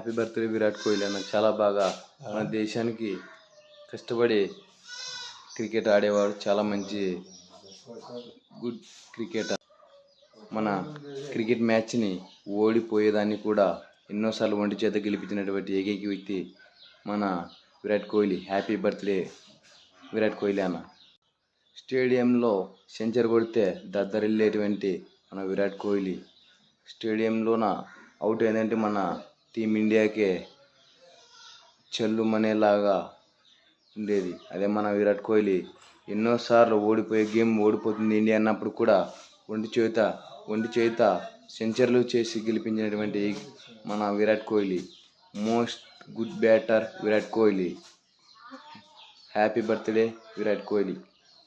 Happy birthday Virat Kohli అన్న. చాలా బాగా మన దేశానికి కష్టపడి క్రికెట్ ఆడేవాడు. చాలా మంచి గుడ్ క్రికెటర్. మన క్రికెట్ మ్యాచ్ని ఓడిపోయేదాన్ని కూడా ఎన్నోసార్లు ఒంటి చేత గెలిపించినటువంటి ఏకైక వ్యక్తి మన విరాట్ కోహ్లీ. హ్యాపీ బర్త్డే విరాట్ కోహ్లీ అన్న. స్టేడియంలో సెంచరీ కొడితే దద్దరిల్లేటువంటి మన విరాట్ కోహ్లీ స్టేడియంలోన అవుట్ అయిందంటే మన టీమిండియాకే చెల్లుమనేలాగా ఉండేది. అదే మన విరాట్ కోహ్లీ ఎన్నోసార్లు ఓడిపోయే గేమ్ ఓడిపోతుంది ఇండియా అన్నప్పుడు కూడా ఒంటి చేత సెంచరీలు చేసి గెలిపించినటువంటి మన Virat Kohli. Most good batter Virat Kohli. Happy birthday Virat Kohli.